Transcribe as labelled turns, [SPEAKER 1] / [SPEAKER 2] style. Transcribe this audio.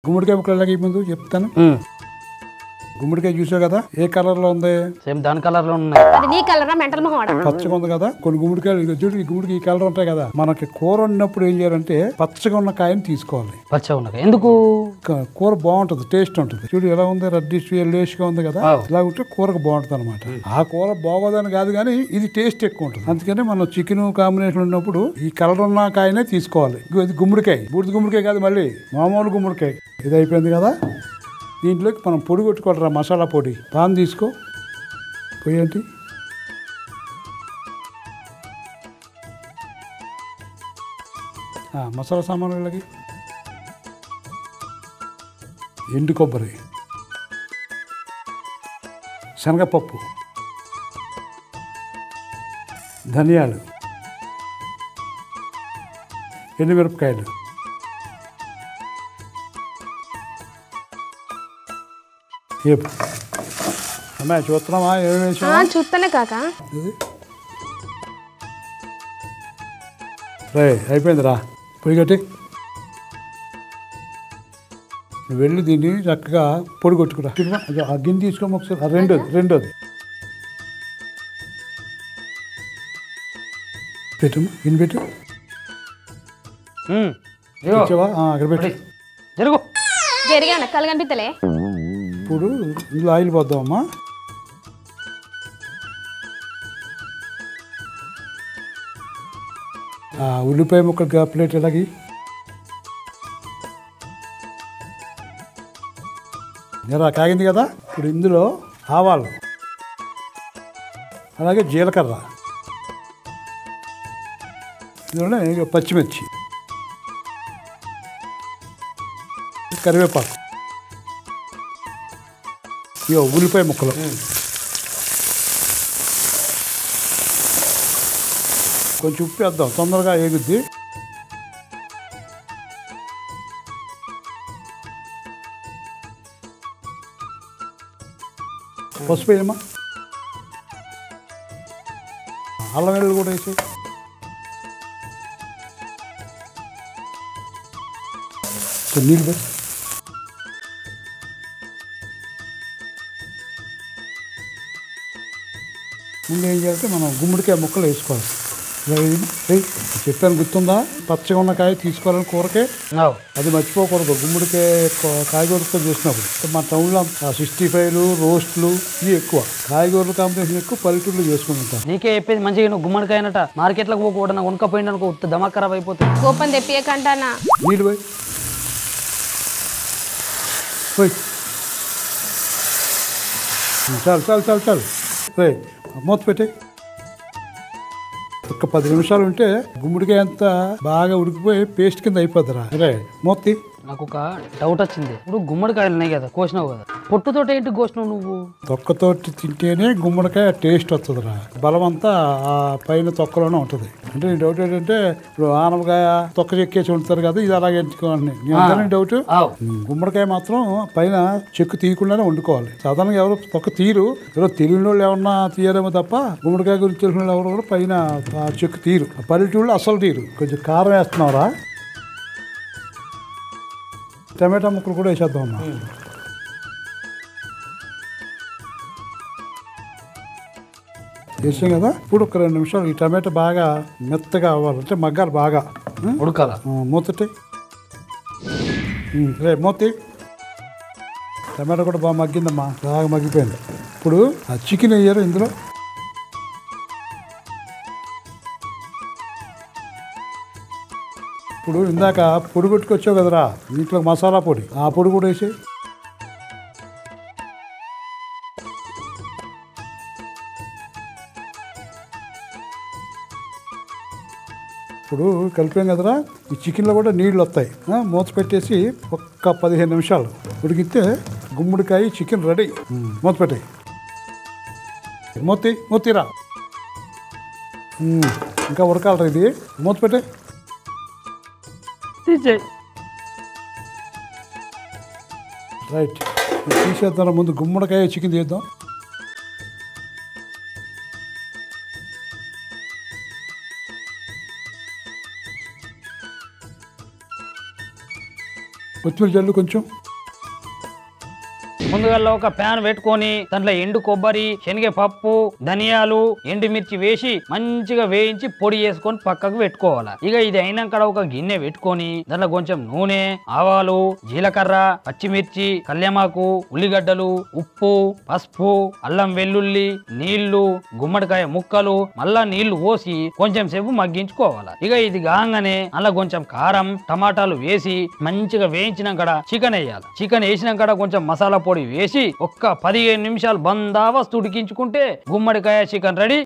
[SPEAKER 1] గుమ్మడికాయ ముక్కలు ముందు చెప్తాను. గుమ్మడికాయ చూసావు కదా, ఏ కలర్ లో ఉంది?
[SPEAKER 2] సేమ్ దాని కలర్ లో ఉన్నాయి.
[SPEAKER 3] అది నీ కలరా మెంటల్ మొహం?
[SPEAKER 1] పచ్చగా ఉంది కదా. కొన్ని గుమ్మడికాయలు చూడు, ఈ గుమ్మడికి ఈ కలర్ ఉంటాయి కదా. మనకి కూర వండినప్పుడు ఏం చేయాలంటే పచ్చగా ఉన్న కాయని తీసుకోవాలి.
[SPEAKER 2] పచ్చగా ఉన్నాయి ఎందుకు?
[SPEAKER 1] కూర బాగుంటది, టేస్ట్ ఉంటుంది. చూడు ఎలా ఉంది, రెడ్డిష్ ఎల్లోష్ గా ఉంది కదా. ఇలా ఉంటే కూరకు బాగుంటుంది అనమాట. ఆ కూర బాగోదని కాదు కానీ ఇది టేస్ట్ ఎక్కువ ఉంటుంది. అందుకని మనం చికెన్ కాంబినేషన్ ఉన్నప్పుడు ఈ కలర్ ఉన్న కాయనే తీసుకోవాలి. ఇది గుమ్మడికాయ, బూడిద గుమ్మడికాయ కాదు, మళ్ళీ మామూలు గుమ్మడికాయ. ఇది అయిపోయింది కదా. దీంట్లోకి మనం పొడి కొట్టుకోవాలరా, మసాలా పొడి. పాన్ తీసుకో, పోయేంటి మసాలా సామాన్లకి ఎండు కొబ్బరి, శనగపప్పు, ధనియాలు, ఎండుమిరపకాయలు, అమ్మాయి చూస్తున్నావా?
[SPEAKER 3] చూస్తానే కాక
[SPEAKER 1] రే అయిపోయింది రా, పొయ్యి కట్టి నువ్వు వెళ్ళి దీన్ని చక్కగా పొడి కొట్టుకురా. ఆ గిన్నె తీసుకోమో ఒకసారి. రెండోది పెట్టమ్మా, గిన్నె పెట్టు. అక్కడ పెట్టు.
[SPEAKER 3] జరిగా కళ్ళు కనిపిస్తలే.
[SPEAKER 1] ఇప్పుడు ఇందులో ఆయిల్ పోద్దామమ్మా. ఉల్లిపాయ ముక్కలు ప్లేట్ ఎలాగి జరా కాగింది కదా. ఇప్పుడు ఇందులో ఆవాలు, అలాగే జీలకర్ర, ఇందులోనే పచ్చిమిర్చి, కరివేపాకు, ఇగో ఉల్లిపాయ ముక్కలు, కొంచెం ఉప్పు వేద్దాం, తొందరగా ఏగుద్ది. పసుపు వేయమ్మా, అల్లం వెల్లుల్లి కూడా వేసి, నీళ్ళు పోయి, ముందు ఏం చేయాలంటే మనం గుమ్మడికాయ ముక్కలు వేసుకోవాలి. చెప్పాను గుర్తుందా? పచ్చగా ఉన్న కాయ తీసుకోవాలని కూరకే, అది మర్చిపోకూడదు. గుమ్మడికాయ కాయగూరతో చేసినప్పుడు మా టౌన్లో 65 రోస్ట్లు ఇవి ఎక్కువ, కాయగూరల కాంబినేషన్ ఎక్కువ పల్లెటూరులో చేసుకుంటాం.
[SPEAKER 2] నీకే చెప్పేది మంచిగా గుమ్మడికాయనట మార్కెట్లోకి పోకూడదు, ఉనకపోయింది అనుకో దమా ఖరాబ్ అయిపోతుంది.
[SPEAKER 3] కోపం తెప్పియకంటానా.
[SPEAKER 1] నీళ్ళు పోయి చాలు మూత పెట్టి ఒక 10 నిమిషాలు ఉంటే గుమ్మడికాయ అంతా బాగా ఉడికిపోయి పేస్ట్ కింద అయిపోద్దిరా. రే మూర్తి,
[SPEAKER 2] నాకు ఒక డౌట్ వచ్చింది. ఇప్పుడు గుమ్మడికాయలు ఉన్నాయి కదా, కోసినావు కదా, పొట్టుతోటి ఏంటి కోసినావు నువ్వు?
[SPEAKER 1] తొక్కతోటి తింటేనే గుమ్మడికాయ టేస్ట్ వస్తుందిరా. బలం అంతా ఆ పైన తొక్కలోనే ఉంటుంది. అంటే నీ డౌట్ ఏంటంటే ఇప్పుడు ఆనపకాయ తొక్క చెక్కేసి ఉంటారు కదా, ఇది అలాగే ఎంచుకోవాలి డౌట్. గుమ్మడికాయ మాత్రం పైన చెక్కు తీయకుండానే వండుకోవాలి. సాధారణంగా ఎవరు తొక్క తీరు, ఎవరో తెలియని వాళ్ళు ఏమన్నా తీయరేమో తప్ప గుమ్మడికాయ గురించి తెలిసిన వాళ్ళు ఎవరు కూడా పైన చెక్కు తీరు. పల్లెటూళ్ళు అసలు తీరు. కొంచెం కారం వేస్తున్నావురా. టమాటా ముక్కలు కూడా వేసేద్దాం అమ్మా. వేసాం కదా. ఇప్పుడు ఒక 2 నిమిషాలు ఈ టమాటా బాగా మెత్తగా అవ్వాలంటే మగ్గాలి, బాగా
[SPEAKER 2] ఉడకాల.
[SPEAKER 1] మూతటి రే మూతి. టమాటా కూడా బాగా మగ్గిందమ్మా, బాగా మగ్గిపోయింది. ఇప్పుడు ఆ చికెన్ వేయరు ఇందులో. ఇప్పుడు ఇందాక పొడి కొట్టుకొచ్చావు కదరా, దీంట్లో మసాలా పొడి, ఆ పొడి కూడా వేసి ఇప్పుడు కలిపాం కదరా. ఈ చికెన్లో కూడా నీళ్ళు వస్తాయి. మూత పెట్టేసి ఒక్క 15 నిమిషాలు ఉడికితే గుమ్మడికాయ చికెన్ రెడీ. మూత పెట్టాయి. మూతిరా, ఇంకా ఉడకాలరా ఇది. మూత పెట్టే రైట్. తీసేద్దాం. ముందు గుమ్మడికాయ చికెన్ చేద్దాం. కొత్తిమీర జల్లు కొంచెం.
[SPEAKER 2] ముందుగా ఒక ప్యాన్ పెట్టుకొని దాంట్లో ఎండు కొబ్బరి, శనగపప్పు, ధనియాలు, ఎండుమిర్చి వేసి మంచిగా వేయించి పొడి చేసుకొని పక్కకు పెట్టుకోవాలి. ఇక ఇది అయినాక ఒక గిన్నె పెట్టుకొని దాంట్లో కొంచెం నూనె, ఆవాలు, జీలకర్ర, పచ్చిమిర్చి, కళ్యామాకు, ఉల్లిగడ్డలు, ఉప్పు, పసుపు, అల్లం వెల్లుల్లి, నీళ్లు, గుమ్మడికాయ ముక్కలు, మళ్ళా నీళ్లు పోసి కొంచెం సేపు మగ్గించుకోవాలి. ఇక ఇది కాగానే అలా కొంచెం కారం, టమాటాలు వేసి మంచిగా వేయించినాక చికెన్ వేయాలి. చికెన్ వేసినాక కొంచెం మసాలా పొడి వేసి ఒక్క 15 నిమిషాలు బందాబస్తు ఉడికించుకుంటే గుమ్మడికాయ చికెన్ రెడీ.